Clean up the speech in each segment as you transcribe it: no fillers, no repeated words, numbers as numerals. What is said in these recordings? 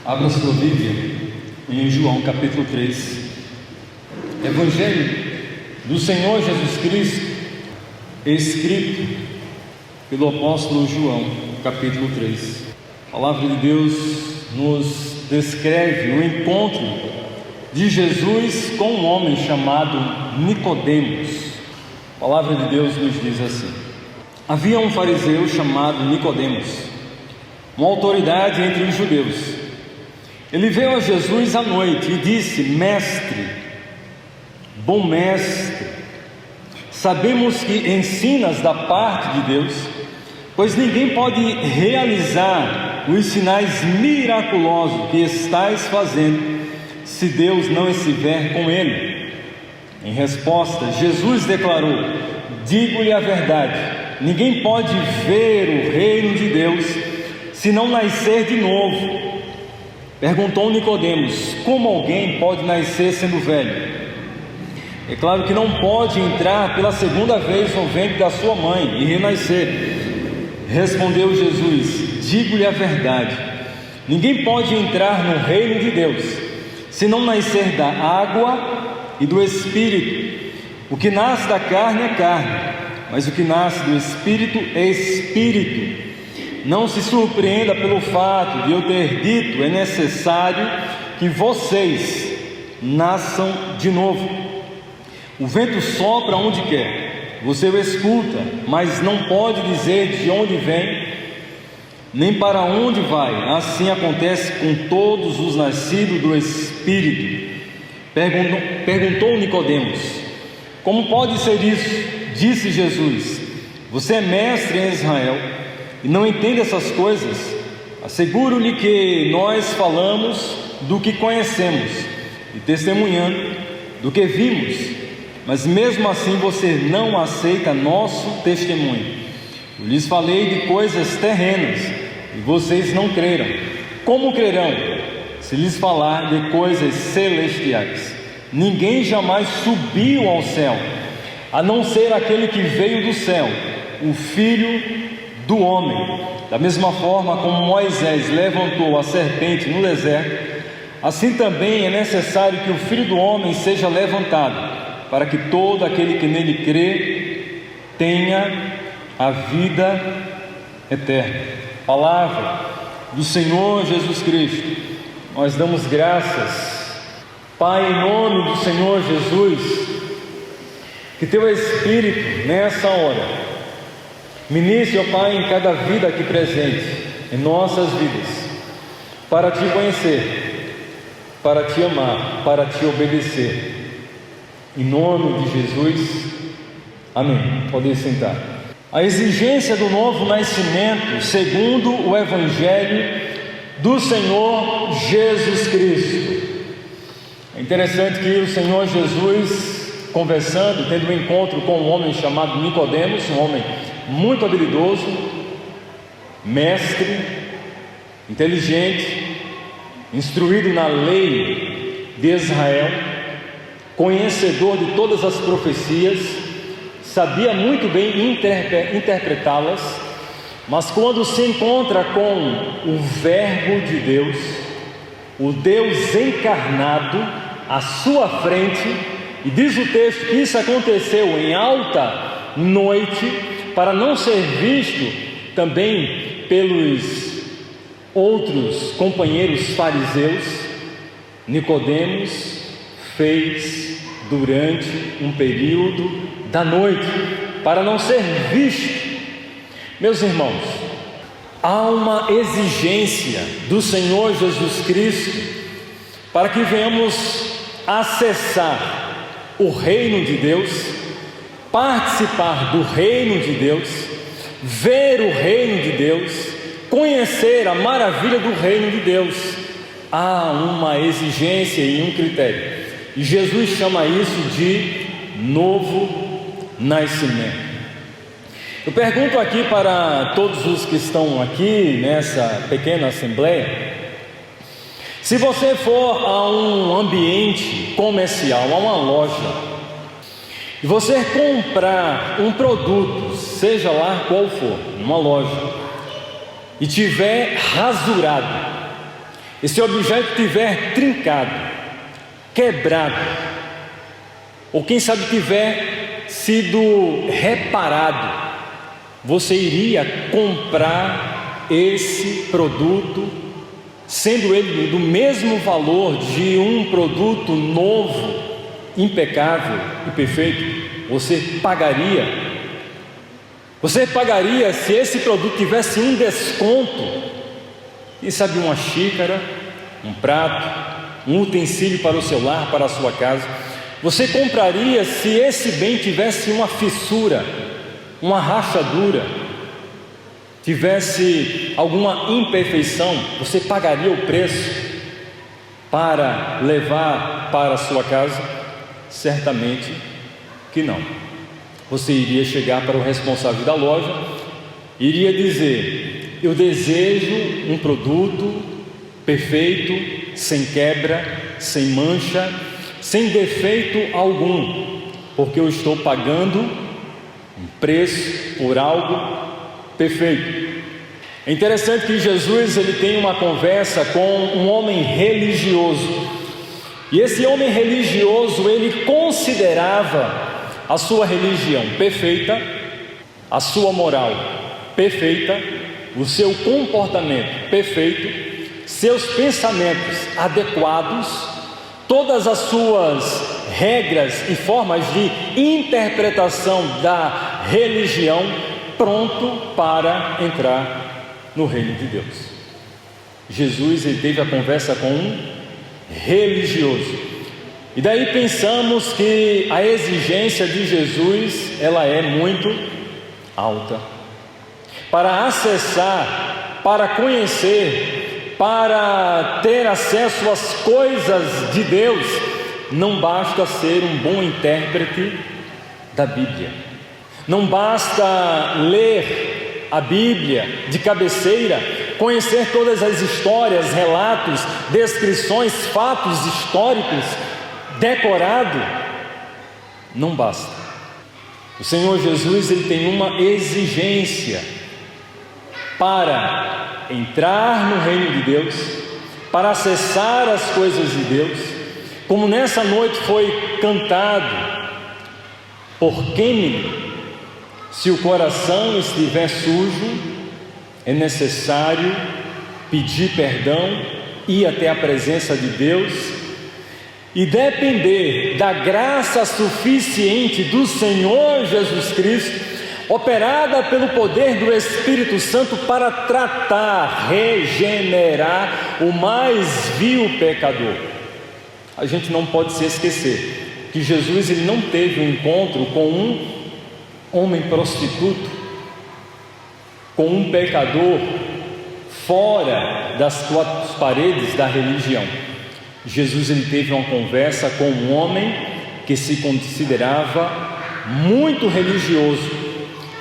Abra sua Bíblia em João capítulo 3. Evangelho do Senhor Jesus Cristo, escrito pelo apóstolo João, capítulo 3. A palavra de Deus nos descreve o encontro de Jesus com um homem chamado Nicodemos. A palavra de Deus nos diz assim: havia um fariseu chamado Nicodemos, uma autoridade entre os judeus. Ele veio a Jesus à noite e disse: Mestre, bom mestre, sabemos que ensinas da parte de Deus, pois ninguém pode realizar os sinais miraculosos que estás fazendo se Deus não estiver com ele. Em resposta, Jesus declarou: digo-lhe a verdade, ninguém pode ver o reino de Deus se não nascer de novo. Perguntou Nicodemos: como alguém pode nascer sendo velho? É claro que não pode entrar pela segunda vez no ventre da sua mãe e renascer. Respondeu Jesus: digo-lhe a verdade, ninguém pode entrar no reino de Deus se não nascer da água e do Espírito. O que nasce da carne é carne, mas o que nasce do Espírito é Espírito. Não se surpreenda pelo fato de eu ter dito: é necessário que vocês nasçam de novo. O vento sopra onde quer, você o escuta, mas não pode dizer de onde vem, nem para onde vai. Assim acontece com todos os nascidos do Espírito. Perguntou Nicodemos: como pode ser isso? Disse Jesus: você é mestre em Israel e não entende essas coisas? Asseguro-lhe que nós falamos do que conhecemos e testemunhando do que vimos, mas mesmo assim você não aceita nosso testemunho. Eu lhes falei de coisas terrenas e vocês não creram. Como crerão se lhes falar de coisas celestiais? Ninguém jamais subiu ao céu, a não ser aquele que veio do céu, o Filho do homem. Da mesma forma como Moisés levantou a serpente no deserto, assim também é necessário que o Filho do homem seja levantado, para que todo aquele que nele crê tenha a vida eterna. Palavra do Senhor Jesus Cristo. Nós damos graças, Pai, em nome do Senhor Jesus, que teu Espírito nessa hora ministre, ó Pai, em cada vida aqui presente, em nossas vidas, para te conhecer, para te amar, para te obedecer. Em nome de Jesus, amém. Podem sentar. A exigência do novo nascimento, segundo o Evangelho do Senhor Jesus Cristo. É interessante que o Senhor Jesus, conversando, tendo um encontro com um homem chamado Nicodemos, um homem muito habilidoso, mestre, inteligente, instruído na lei de Israel, conhecedor de todas as profecias, sabia muito bem interpretá-las, mas quando se encontra com o Verbo de Deus, o Deus encarnado à sua frente, e diz o texto que isso aconteceu em alta noite, para não ser visto também pelos outros companheiros fariseus, Nicodemos fez durante um período da noite, para não ser visto. Meus irmãos, há uma exigência do Senhor Jesus Cristo para que venhamos acessar o reino de Deus, participar do reino de Deus, ver o reino de Deus, conhecer a maravilha do reino de Deus. Há uma exigência e um critério, e Jesus chama isso de novo nascimento. Eu pergunto aqui para todos os que estão aqui nessa pequena assembleia: se você for a um ambiente comercial, a uma loja, e você comprar um produto, seja lá qual for, numa loja, e tiver rasurado, esse objeto tiver trincado, quebrado, ou quem sabe tiver sido reparado, você iria comprar esse produto, sendo ele do mesmo valor de um produto novo, impecável e perfeito? Você pagaria? Você pagaria se esse produto tivesse um desconto? Quem sabe uma xícara, um prato, um utensílio para o seu lar, para a sua casa? Você compraria se esse bem tivesse uma fissura, uma rachadura, tivesse alguma imperfeição? Você pagaria o preço para levar para a sua casa? Certamente que não. Você iria chegar para o responsável da loja, iria dizer: eu desejo um produto perfeito, sem quebra, sem mancha, sem defeito algum, porque eu estou pagando um preço por algo perfeito. É interessante que Jesus ele tem uma conversa com um homem religioso, e esse homem religioso ele considerava a sua religião perfeita, a sua moral perfeita, o seu comportamento perfeito, seus pensamentos adequados, todas as suas regras e formas de interpretação da religião pronto para entrar no reino de Deus. Jesus ele teve a conversa com um religioso. E daí pensamos que a exigência de Jesus, ela é muito alta. Para acessar, para conhecer, para ter acesso às coisas de Deus, não basta ser um bom intérprete da Bíblia. Não basta ler a Bíblia de cabeceira, conhecer todas as histórias, relatos, descrições, fatos históricos, decorado, não basta. O Senhor Jesus ele tem uma exigência para entrar no reino de Deus, para acessar as coisas de Deus, como nessa noite foi cantado por Kennedy: se o coração estiver sujo, é necessário pedir perdão, ir até a presença de Deus e depender da graça suficiente do Senhor Jesus Cristo, operada pelo poder do Espírito Santo, para tratar, regenerar o mais vil pecador. A gente não pode se esquecer que Jesus ele não teve um encontro com um homem prostituto, com um pecador fora das quatro paredes da religião. Jesus ele teve uma conversa com um homem que se considerava muito religioso,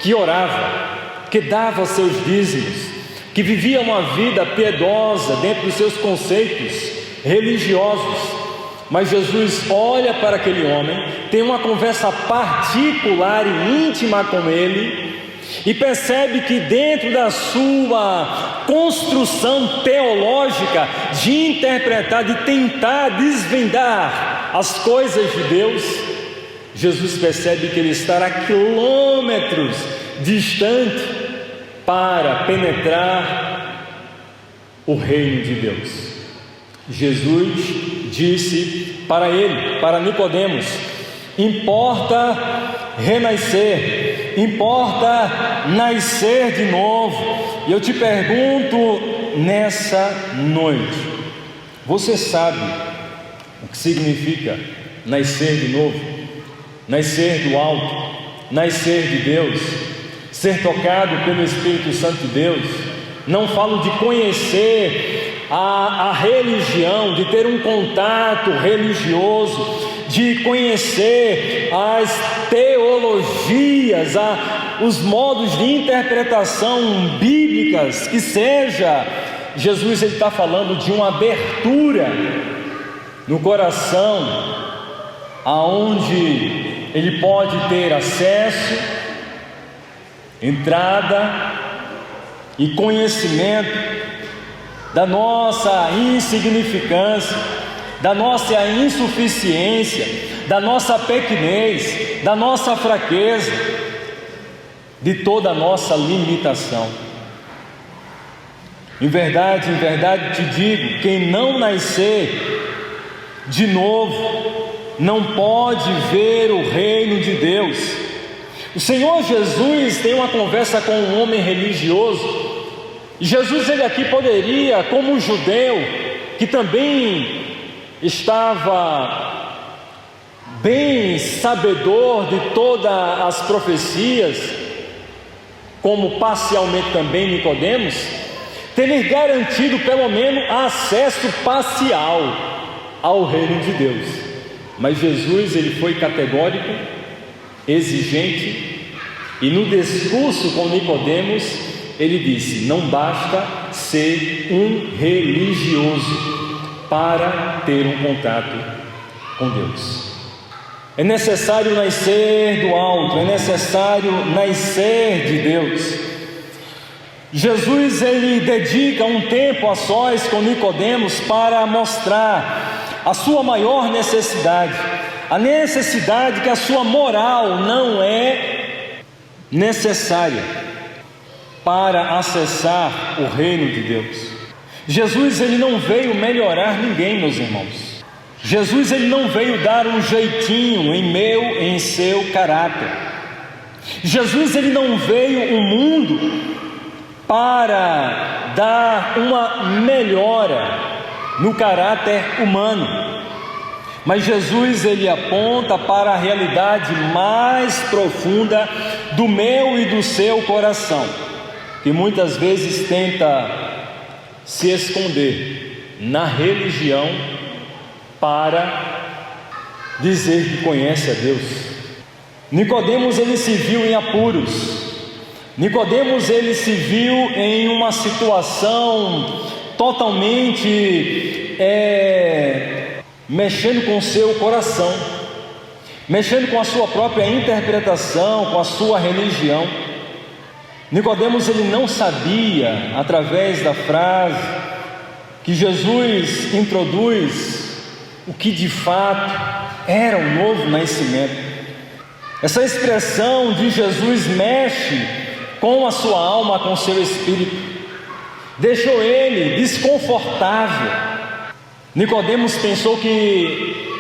que orava, que dava seus dízimos, que vivia uma vida piedosa dentro dos seus conceitos religiosos. Mas Jesus olha para aquele homem, tem uma conversa particular e íntima com ele, e percebe que dentro da sua construção teológica de interpretar, de tentar desvendar as coisas de Deus, Jesus percebe que ele está a quilômetros distante para penetrar o reino de Deus. Jesus disse para ele, para Nicodemos: importa renascer, importa nascer de novo. E eu te pergunto nessa noite: você sabe o que significa nascer de novo? Nascer do alto, nascer de Deus, ser tocado pelo Espírito Santo de Deus. Não falo de conhecer a religião, de ter um contato religioso, de conhecer as teologias, os modos de interpretação bíblicas, que seja. Jesus ele está falando de uma abertura no coração, aonde ele pode ter acesso, entrada e conhecimento da nossa insignificância, da nossa insuficiência, da nossa pequenez, da nossa fraqueza, de toda a nossa limitação. Em verdade te digo, quem não nascer de novo não pode ver o reino de Deus. O Senhor Jesus tem uma conversa com um homem religioso. Jesus, ele aqui poderia, como um judeu que também estava bem sabedor de todas as profecias, como parcialmente também Nicodemos, ter-lhe garantido pelo menos acesso parcial ao reino de Deus. Mas Jesus, ele foi categórico, exigente, e no discurso com Nicodemos, ele disse: não basta ser um religioso para ter um contato com Deus. É necessário nascer do alto, é necessário nascer de Deus. Jesus, ele dedica um tempo a sós com Nicodemos para mostrar a sua maior necessidade, a necessidade que a sua moral não é necessária para acessar o reino de Deus. Jesus, ele não veio melhorar ninguém, meus irmãos. Jesus, ele não veio dar um jeitinho em seu caráter. Jesus, ele não veio ao mundo para dar uma melhora no caráter humano. Mas Jesus, ele aponta para a realidade mais profunda do meu e do seu coração, que muitas vezes tenta se esconder na religião para dizer que conhece a Deus. Nicodemos, ele se viu em apuros. Nicodemos, ele se viu em uma situação totalmente mexendo com o seu coração, mexendo com a sua própria interpretação, com a sua religião. Nicodemos, ele não sabia, através da frase que Jesus introduz, o que de fato era o novo nascimento. Essa expressão de Jesus mexe com a sua alma, com o seu espírito, deixou ele desconfortável. Nicodemos pensou que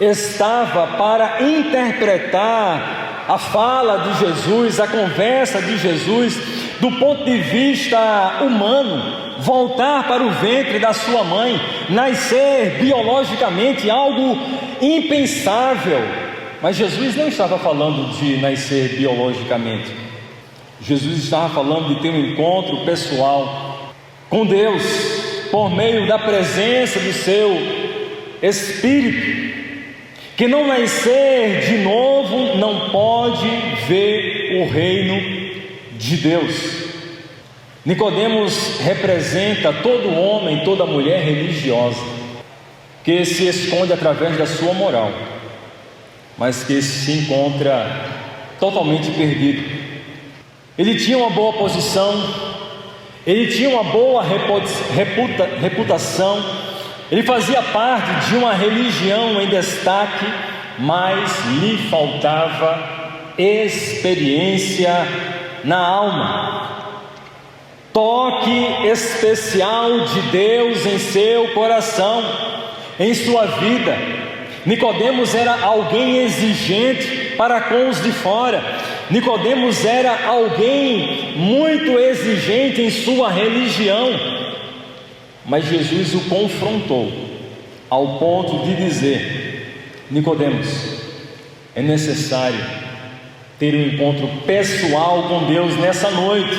estava para interpretar a fala de Jesus, a conversa de Jesus, do ponto de vista humano, voltar para o ventre da sua mãe, nascer biologicamente, algo impensável. Mas Jesus não estava falando de nascer biologicamente. Jesus estava falando de ter um encontro pessoal com Deus, por meio da presença do seu Espírito. Que não nascer de novo não pode ver o reino de Deus. Nicodemos representa todo homem, toda mulher religiosa, que se esconde através da sua moral, mas que se encontra totalmente perdido. Ele tinha uma boa posição, ele tinha uma boa reputação, ele fazia parte de uma religião em destaque, mas lhe faltava experiência na alma, toque especial de Deus em seu coração, em sua vida. Nicodemos era alguém exigente para com os de fora. Nicodemos era alguém muito exigente em sua religião. Mas Jesus o confrontou ao ponto de dizer: Nicodemos, é necessário ter um encontro pessoal com Deus nessa noite.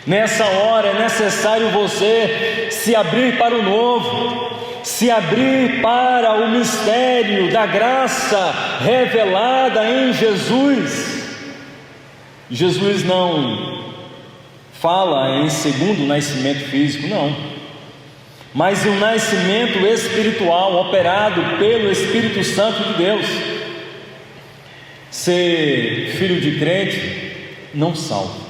Nessa hora é necessário você se abrir para o novo, se abrir para o mistério da graça revelada em Jesus. Jesus não fala em segundo nascimento físico, não, mas em um nascimento espiritual operado pelo Espírito Santo de Deus. Ser filho de crente não salva.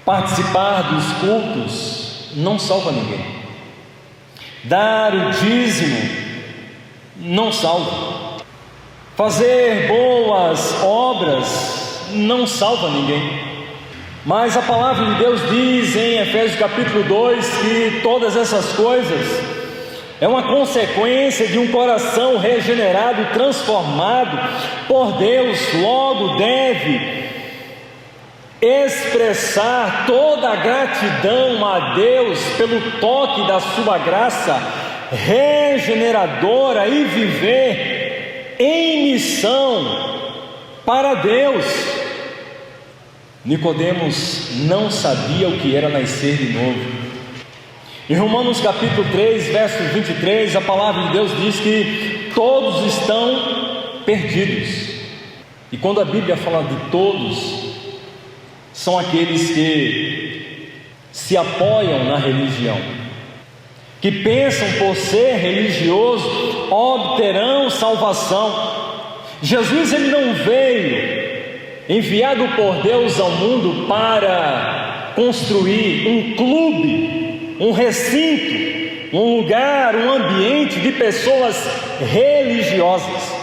Participar dos cultos não salva ninguém. Dar o dízimo não salva. Fazer boas obras não salva ninguém. Mas a palavra de Deus diz em Efésios capítulo 2 que todas essas coisas é uma consequência de um coração regenerado, transformado por Deus. Logo deve expressar toda a gratidão a Deus pelo toque da sua graça regeneradora e viver em missão para Deus. Nicodemos não sabia o que era nascer de novo. Em Romanos capítulo 3, verso 23, a palavra de Deus diz que todos estão perdidos. E quando a Bíblia fala de todos, são aqueles que se apoiam na religião, que pensam por ser religioso obterão salvação. Jesus, ele não veio enviado por Deus ao mundo para construir um clube, um recinto, um lugar, um ambiente de pessoas religiosas.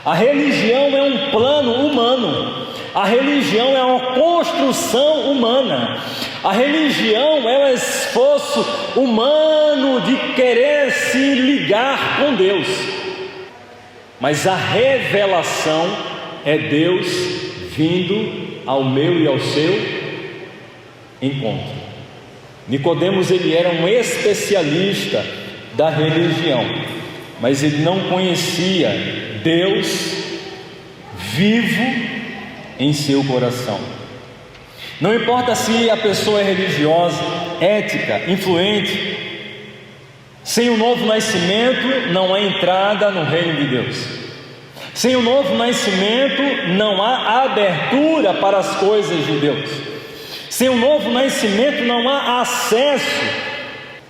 A religião é um plano humano. A religião é uma construção humana. A religião é um esforço humano de querer se ligar com Deus. Mas a revelação é Deus vindo ao meu e ao seu encontro. Nicodemos, ele era um especialista da religião, mas ele não conhecia Deus vivo em seu coração. Não importa se a pessoa é religiosa, ética, influente, sem o novo nascimento não há entrada no reino de Deus. Sem o novo nascimento não há abertura para as coisas de Deus. Sem o novo nascimento não há acesso,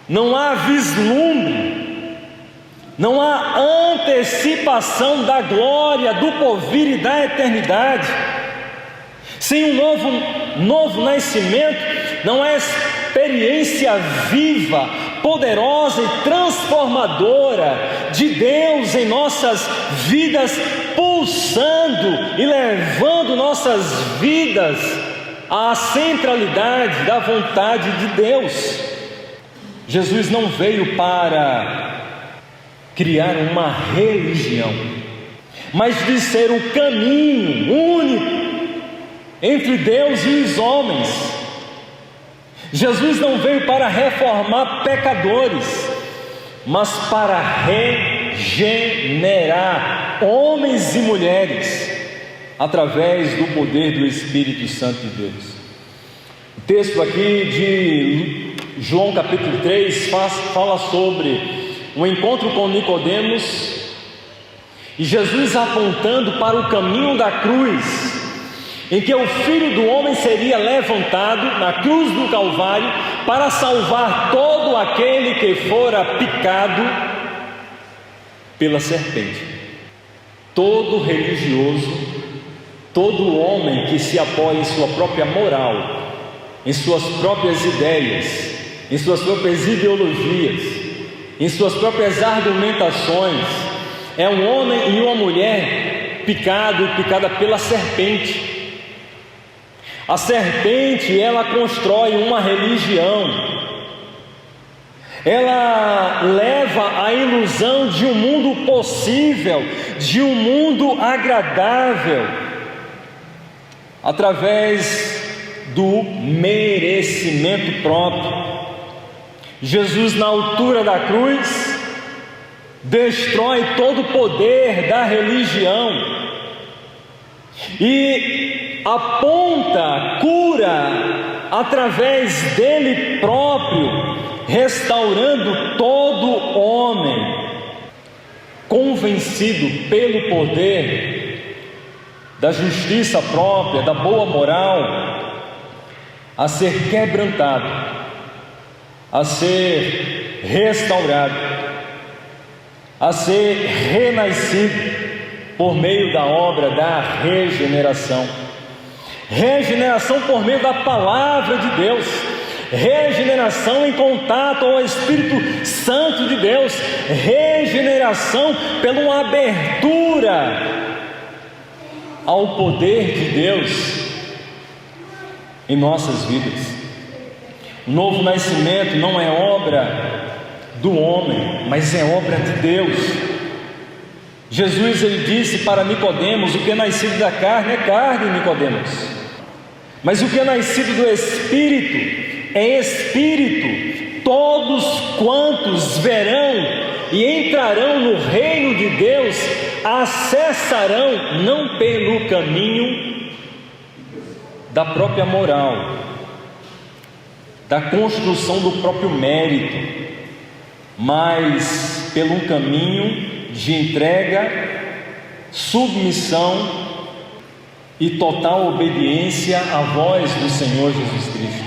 não há vislumbre, não há antecipação da glória, do porvir e da eternidade. Sem um novo nascimento não há experiência viva, poderosa e transformadora de Deus em nossas vidas, pulsando e levando nossas vidas à centralidade da vontade de Deus. Jesus não veio para criar uma religião, mas de ser o caminho único entre Deus e os homens. Jesus não veio para reformar pecadores, mas para regenerar homens e mulheres através do poder do Espírito Santo de Deus. O texto aqui de João capítulo 3 fala sobre o encontro com Nicodemos e Jesus apontando para o caminho da cruz, em que o Filho do Homem seria levantado na cruz do Calvário para salvar todo aquele que fora picado pela serpente. Todo religioso, todo homem que se apoia em sua própria moral, em suas próprias ideias, em suas próprias ideologias, em suas próprias argumentações, é um homem e uma mulher picada pela serpente. A serpente, ela constrói uma religião, ela leva a ilusão de um mundo possível, de um mundo agradável, através do merecimento próprio. Jesus, na altura da cruz, destrói todo o poder da religião e aponta cura através dele próprio, restaurando todo homem convencido pelo poder da justiça própria, da boa moral, a ser quebrantado, a ser restaurado, a ser renascido por meio da obra da regeneração. Regeneração por meio da palavra de Deus, regeneração em contato com o Espírito Santo de Deus, regeneração pela uma abertura ao poder de Deus em nossas vidas. O novo nascimento não é obra do homem, mas é obra de Deus. Jesus, ele disse para Nicodemos: o que é nascido da carne é carne, Nicodemos, mas o que é nascido do Espírito é Espírito. Todos quantos verão e entrarão no reino de Deus acessarão não pelo caminho da própria moral, da construção do próprio mérito, mas pelo caminho de entrega, submissão e total obediência à voz do Senhor Jesus Cristo.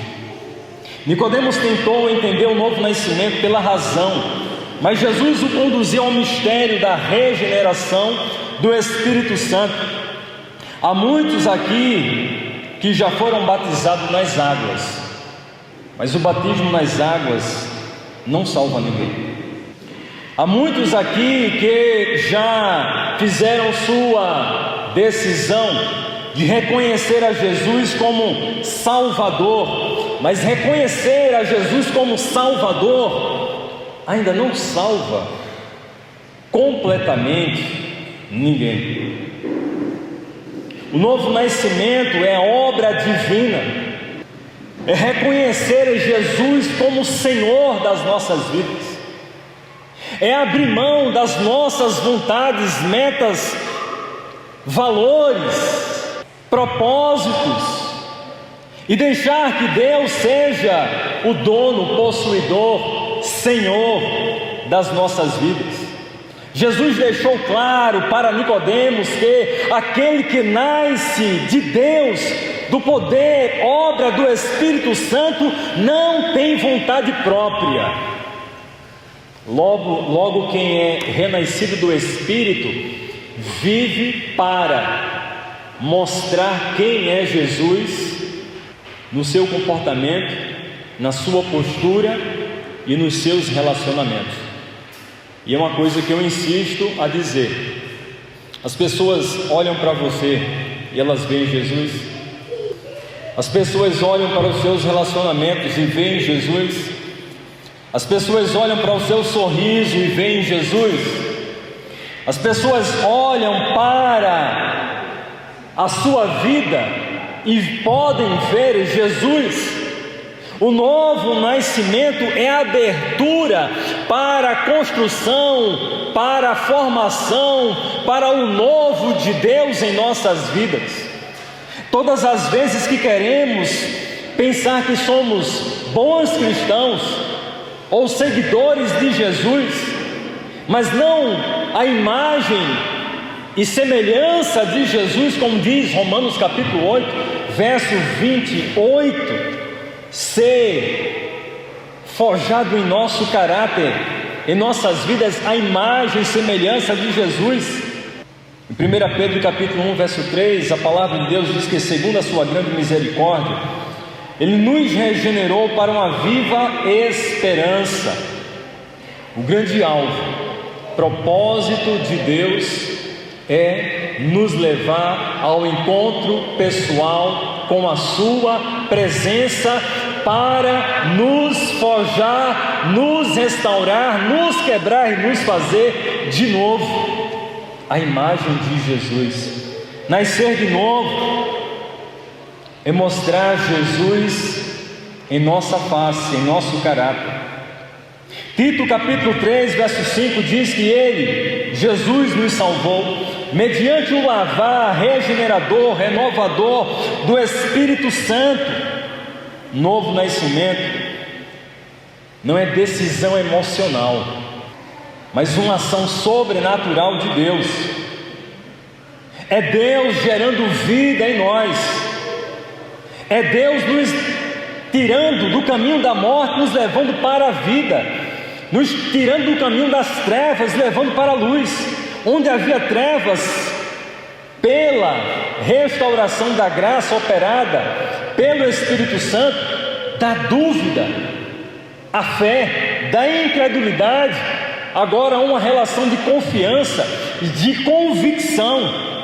Nicodemos tentou entender o novo nascimento pela razão, mas Jesus o conduziu ao mistério da regeneração do Espírito Santo. Há muitos aqui que já foram batizados nas águas, mas o batismo nas águas não salva ninguém. Há muitos aqui que já fizeram sua decisão de reconhecer a Jesus como Salvador, mas reconhecer a Jesus como Salvador ainda não salva completamente ninguém. O novo nascimento é obra divina, é reconhecer Jesus como Senhor das nossas vidas, é abrir mão das nossas vontades, metas, valores, propósitos, e deixar que Deus seja o dono, possuidor, Senhor das nossas vidas. Jesus deixou claro para Nicodemos que aquele que nasce de Deus, do poder, obra do Espírito Santo, não tem vontade própria. Logo quem é renascido do Espírito vive para mostrar quem é Jesus no seu comportamento, na sua postura e nos seus relacionamentos. E é uma coisa que eu insisto a dizer: as pessoas olham para você e elas veem Jesus. As pessoas olham para os seus relacionamentos e veem Jesus. As pessoas olham para o seu sorriso e veem Jesus. As pessoas olham para a sua vida e podem ver Jesus. O novo nascimento é a abertura para a construção, para a formação, para o novo de Deus em nossas vidas. Todas as vezes que queremos pensar que somos bons cristãos ou seguidores de Jesus, mas não a imagem e semelhança de Jesus, como diz Romanos capítulo 8, verso 28, ser forjado em nosso caráter, em nossas vidas, a imagem e semelhança de Jesus. Em 1 Pedro capítulo 1, verso 3, a palavra de Deus diz que segundo a sua grande misericórdia, Ele nos regenerou para uma viva esperança. O grande alvo, propósito de Deus é nos levar ao encontro pessoal com a sua presença, para nos forjar, nos restaurar, nos quebrar e nos fazer de novo a imagem de Jesus. Nascer de novo é mostrar Jesus em nossa face, em nosso caráter. Tito capítulo 3, verso 5 diz que Ele, Jesus, nos salvou mediante o lavar regenerador, renovador do Espírito Santo. Novo nascimento não é decisão emocional, mas uma ação sobrenatural de Deus. É Deus gerando vida em nós, é Deus nos tirando do caminho da morte, nos levando para a vida, nos tirando do caminho das trevas, levando para a luz. Onde havia trevas, pela restauração da graça operada pelo Espírito Santo, da dúvida, a fé, da incredulidade, agora uma relação de confiança e de convicção.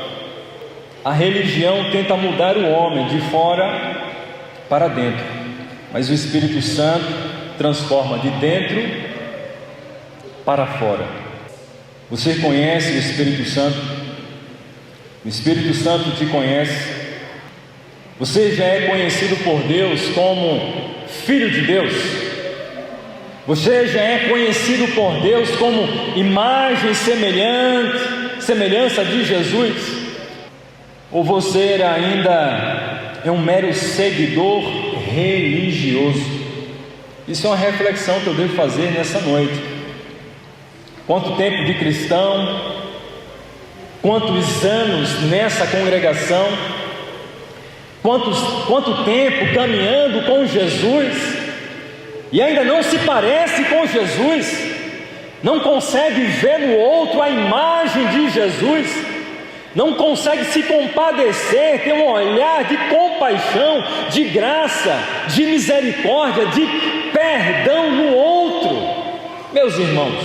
A religião tenta mudar o homem de fora para dentro, mas o Espírito Santo transforma de dentro para fora. Você conhece o Espírito Santo? O Espírito Santo te conhece. Você já é conhecido por Deus como Filho de Deus. Você já é conhecido por Deus como imagem e semelhança de Jesus. Ou você ainda é um mero seguidor religioso? Isso é uma reflexão que eu devo fazer nessa noite. Quanto tempo de cristão? Quantos anos nessa congregação? Quanto tempo caminhando com Jesus e ainda não se parece com Jesus? Não consegue ver no outro a imagem de Jesus? Não consegue se compadecer, ter um olhar de compaixão, de graça, de misericórdia, de perdão no outro? Meus irmãos,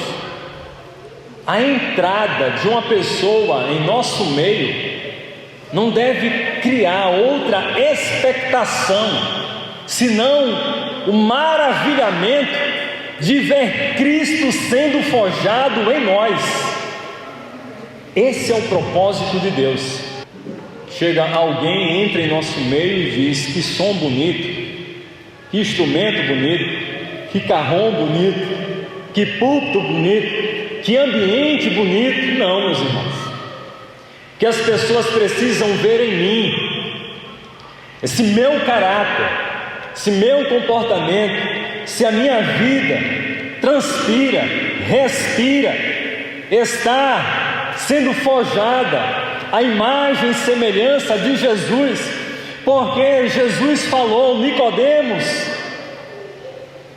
a entrada de uma pessoa em nosso meio não deve criar outra expectação, senão o maravilhamento de ver Cristo sendo forjado em nós. Esse é o propósito de Deus. Chega alguém, entra em nosso meio e diz: que som bonito, que instrumento bonito, que carrom bonito, que púlpito bonito, que ambiente bonito. Não, meus irmãos, que as pessoas precisam ver em mim esse meu caráter, esse meu comportamento, se a minha vida transpira, respira, está sendo forjada a imagem e semelhança de Jesus, porque Jesus falou: Nicodemos,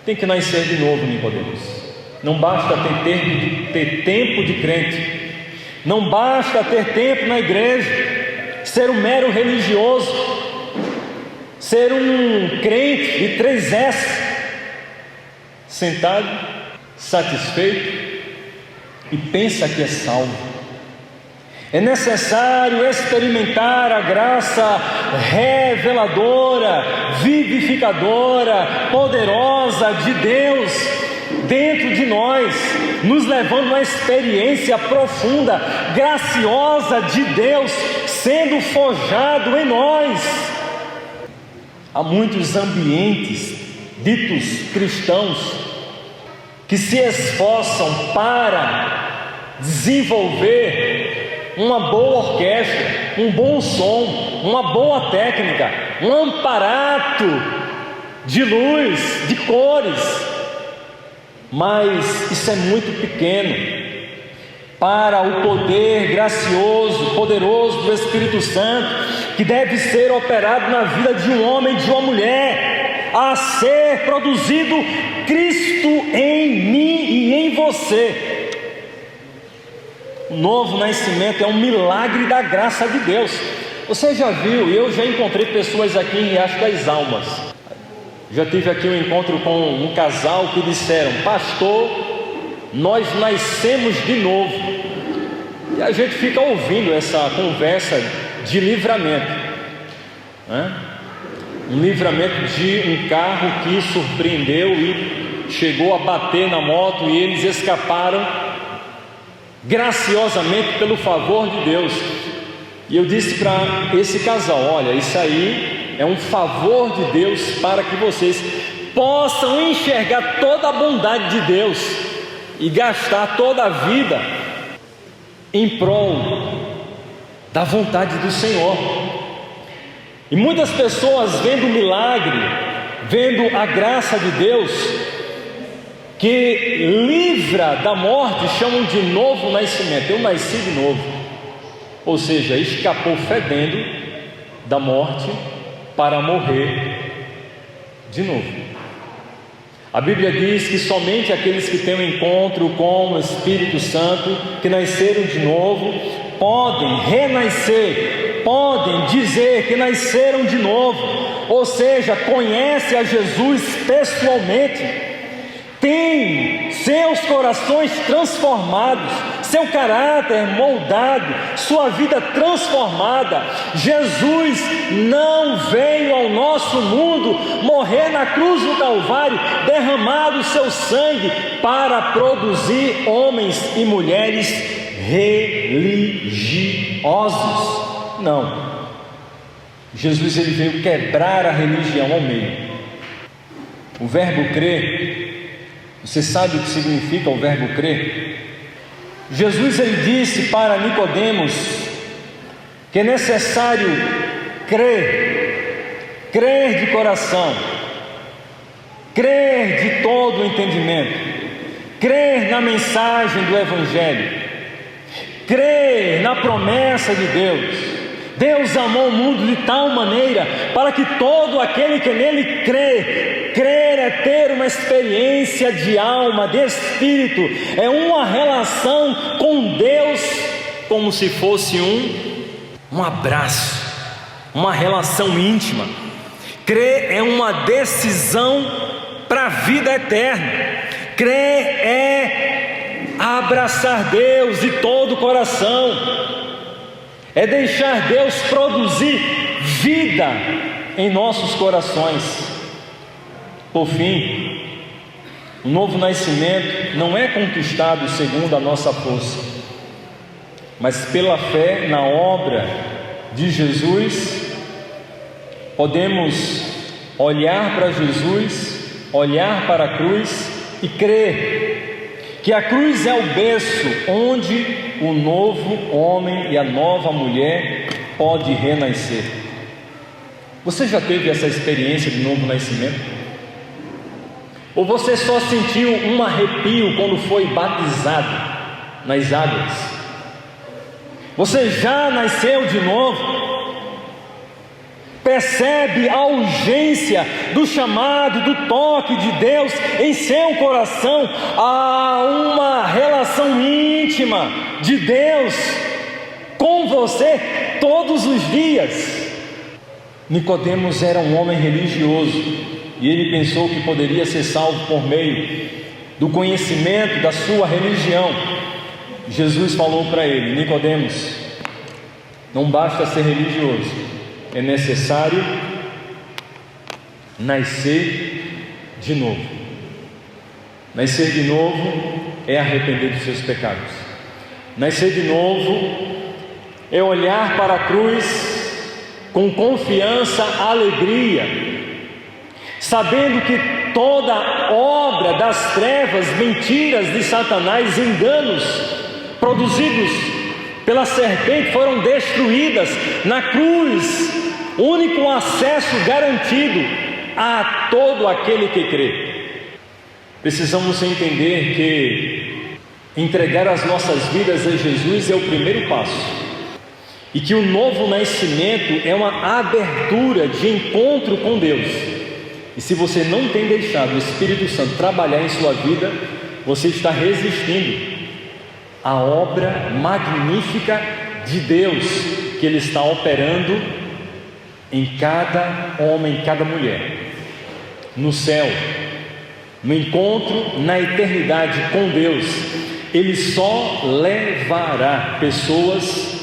tem que nascer de novo, Nicodemos. Não basta ter tempo de crente, não basta ter tempo na igreja, ser um mero religioso, ser um crente de 3S, sentado, satisfeito e pensa que é salvo. É necessário experimentar a graça reveladora, vivificadora, poderosa de Deus dentro de nós, nos levando a uma experiência profunda, graciosa de Deus sendo forjado em nós. Há muitos ambientes ditos cristãos que se esforçam para desenvolver uma boa orquestra, um bom som, uma boa técnica, um aparato de luz, de cores, mas isso é muito pequeno para o poder gracioso, poderoso do Espírito Santo, que deve ser operado na vida de um homem e de uma mulher, a ser produzido Cristo em mim e em você. O novo nascimento é um milagre da graça de Deus. Você já viu, eu já encontrei pessoas aqui em Riacho das Almas, já tive aqui um encontro com um casal que disseram: pastor, nós nascemos de novo. E a gente fica ouvindo essa conversa de livramento, né? Um livramento de um carro que surpreendeu e chegou a bater na moto, e eles escaparam graciosamente pelo favor de Deus. E eu disse para esse casal: olha, isso aí é um favor de Deus para que vocês possam enxergar toda a bondade de Deus e gastar toda a vida em prol da vontade do Senhor. E muitas pessoas vendo o milagre, vendo a graça de Deus que livra da morte, chamam de novo nascimento. Eu nasci de novo, ou seja, escapou fedendo da morte para morrer de novo. A Bíblia diz que somente aqueles que têm um encontro com o Espírito Santo, que nasceram de novo, podem renascer podem dizer que nasceram de novo, ou seja, conhecem a Jesus pessoalmente, têm seus corações transformados, seu caráter moldado, sua vida transformada. Jesus não veio ao nosso mundo morrer na cruz do Calvário, derramar o seu sangue para produzir homens e mulheres religiosos. Não. Jesus ele veio quebrar a religião ao meio. O verbo crer, você sabe o que significa o verbo crer? Jesus ele disse para Nicodemos que é necessário crer de coração, crer de todo o entendimento, crer na mensagem do Evangelho, crer na promessa de Deus. Deus amou o mundo de tal maneira para que todo aquele que nele crê, crer é ter uma experiência de alma, de espírito, é uma relação com Deus como se fosse um abraço, uma relação íntima. Crer é uma decisão para a vida eterna. Crer é abraçar Deus de todo o coração, é deixar Deus produzir vida em nossos corações. Por fim, o novo nascimento não é conquistado segundo a nossa força, mas pela fé na obra de Jesus. Podemos olhar para Jesus, olhar para a cruz e crer que a cruz é o berço onde o novo homem e a nova mulher pode renascer. Você já teve essa experiência de novo nascimento? Ou você só sentiu um arrepio quando foi batizado nas águas? Você já nasceu de novo? Percebe a urgência do chamado, do toque de Deus em seu coração, a uma relação íntima de Deus com você todos os dias. Nicodemos era um homem religioso e ele pensou que poderia ser salvo por meio do conhecimento da sua religião. Jesus falou para ele: Nicodemos, não basta ser religioso, é necessário nascer de novo. Nascer de novo é arrepender dos seus pecados. Nascer de novo é olhar para a cruz com confiança, alegria, sabendo que toda obra das trevas, mentiras de Satanás, enganos produzidos pela serpente foram destruídas na cruz. Único acesso garantido a todo aquele que crê. Precisamos entender que entregar as nossas vidas a Jesus é o primeiro passo, e que o novo nascimento é uma abertura de encontro com Deus. E se você não tem deixado o Espírito Santo trabalhar em sua vida, você está resistindo à obra magnífica de Deus que Ele está operando em cada homem, em cada mulher, no céu, no encontro, na eternidade com Deus. Ele só levará pessoas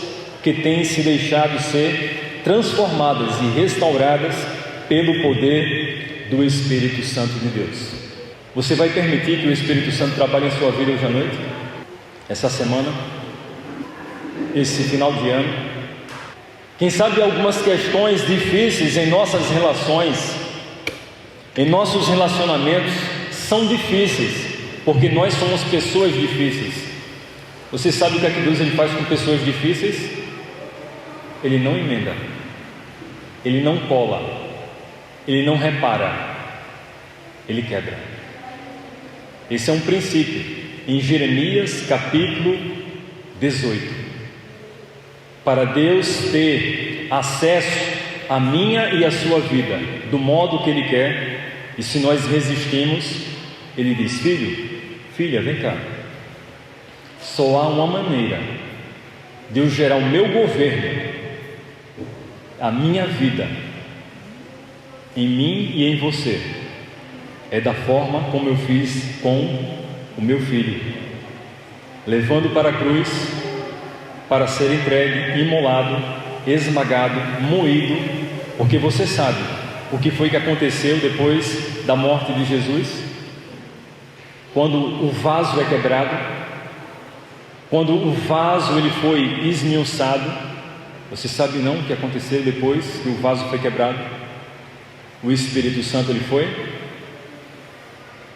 que têm se deixado ser transformadas e restauradas pelo poder do Espírito Santo de Deus. Você vai permitir que o Espírito Santo trabalhe em sua vida hoje à noite? Essa semana? Esse final de ano? Quem sabe algumas questões difíceis em nossas relações, em nossos relacionamentos, são difíceis, porque nós somos pessoas difíceis. Você sabe o que é que Deus ele faz com pessoas difíceis? Ele não emenda, Ele não cola, Ele não repara, Ele quebra. Esse é um princípio em Jeremias capítulo 18. Para Deus ter acesso à minha e à sua vida do modo que Ele quer, e se nós resistimos, Ele diz: filho, filha, vem cá. Só há uma maneira de eu gerar o meu governo A minha vida, em mim e em você, é da forma como eu fiz com o meu filho, levando para a cruz, para ser entregue, imolado, esmagado, moído, porque você sabe o que foi que aconteceu depois da morte de Jesus, quando o vaso é quebrado, quando o vaso ele foi esmiuçado. Você sabe não o que aconteceu depois que o vaso foi quebrado? O Espírito Santo ele foi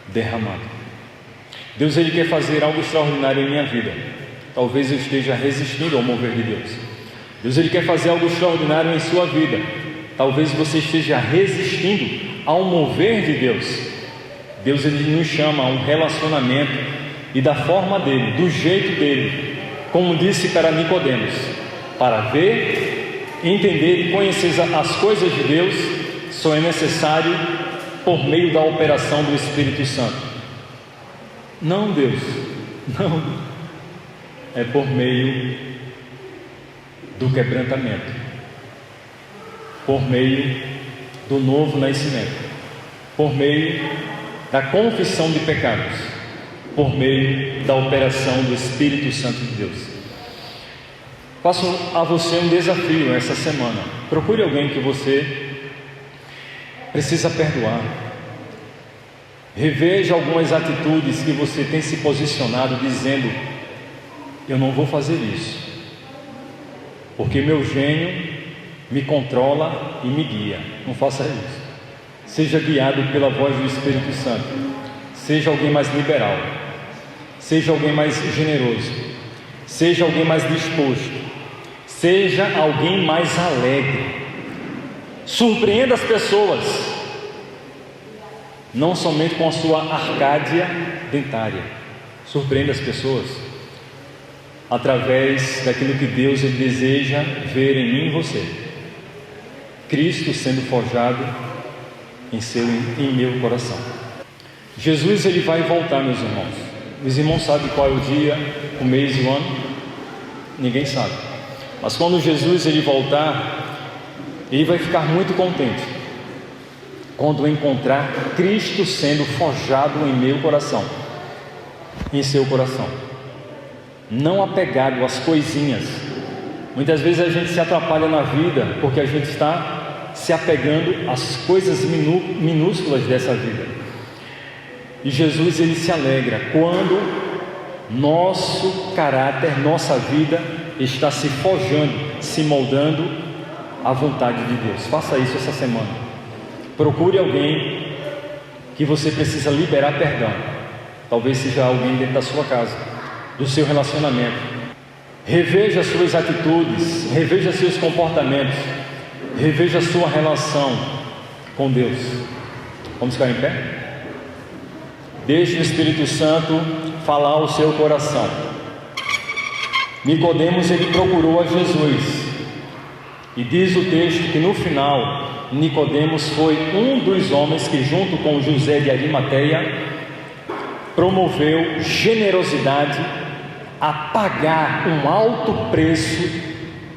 derramado. Deus ele quer fazer algo extraordinário em minha vida. Talvez eu esteja resistindo ao mover de Deus. Deus ele quer fazer algo extraordinário em sua vida. Talvez você esteja resistindo ao mover de Deus. Deus ele nos chama a um relacionamento e da forma dele, do jeito dele, como disse para Nicodemos, para ver, entender e conhecer as coisas de Deus, só é necessário por meio da operação do Espírito Santo. Não, Deus, não, é por meio do quebrantamento, por meio do novo nascimento, por meio da confissão de pecados, por meio da operação do Espírito Santo de Deus. Faço a você um desafio essa semana. Procure alguém que você precisa perdoar. Reveja algumas atitudes que você tem se posicionado dizendo: eu não vou fazer isso, porque meu gênio me controla e me guia. Não faça isso. Seja guiado pela voz do Espírito Santo. Seja alguém mais liberal. Seja alguém mais generoso. Seja alguém mais disposto. Seja alguém mais alegre. Surpreenda as pessoas, não somente com a sua arcádia dentária. Surpreenda as pessoas através daquilo que Deus ele deseja ver em mim e você. Cristo sendo forjado em meu coração. Jesus ele vai voltar, meus irmãos. Os irmãos sabem qual é o dia, o mês e o ano? Ninguém sabe. Mas quando Jesus ele voltar, ele vai ficar muito contente quando encontrar Cristo sendo forjado em meu coração, em seu coração, não apegado às coisinhas. Muitas vezes a gente se atrapalha na vida porque a gente está se apegando às coisas minúsculas dessa vida. E Jesus ele se alegra quando nosso caráter, nossa vida está se forjando, se moldando à vontade de Deus. Faça isso essa semana. Procure alguém que você precisa liberar perdão. Talvez seja alguém dentro da sua casa, do seu relacionamento. Reveja suas atitudes, reveja seus comportamentos, reveja sua relação com Deus. Vamos ficar em pé? Deixe o Espírito Santo falar ao seu coração. Nicodemos ele procurou a Jesus, e diz o texto que no final Nicodemos foi um dos homens que, junto com José de Arimateia, promoveu generosidade a pagar um alto preço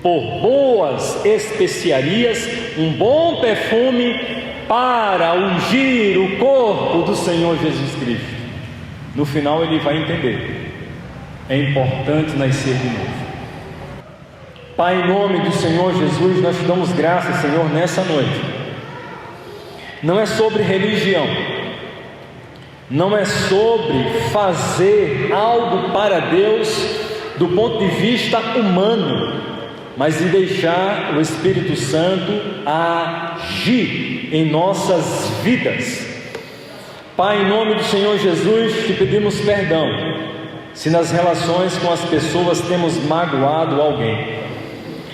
por boas especiarias, um bom perfume para ungir o corpo do Senhor Jesus Cristo. No final ele vai entender: é importante nascer de novo. Pai, em nome do Senhor Jesus, nós te damos graças, Senhor, nessa noite. Não é sobre religião, não é sobre fazer algo para Deus do ponto de vista humano, mas de deixar o Espírito Santo agir em nossas vidas. Pai, em nome do Senhor Jesus, te pedimos perdão se nas relações com as pessoas temos magoado alguém,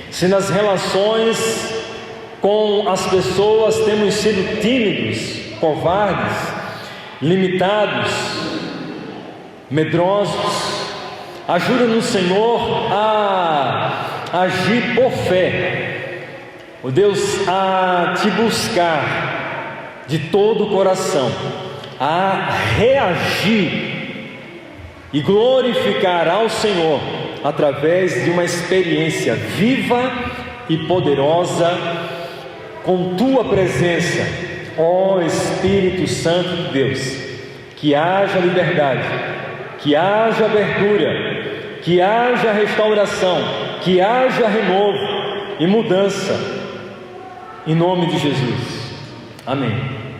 se nas relações com as pessoas temos sido tímidos, covardes, limitados, medrosos. Ajuda-nos, Senhor, a agir por fé, ó Deus, a te buscar de todo o coração, a reagir e glorificar ao Senhor através de uma experiência viva e poderosa com tua presença, ó Espírito Santo de Deus. Que haja liberdade, que haja abertura, que haja restauração, que haja renovo e mudança, em nome de Jesus. Amém.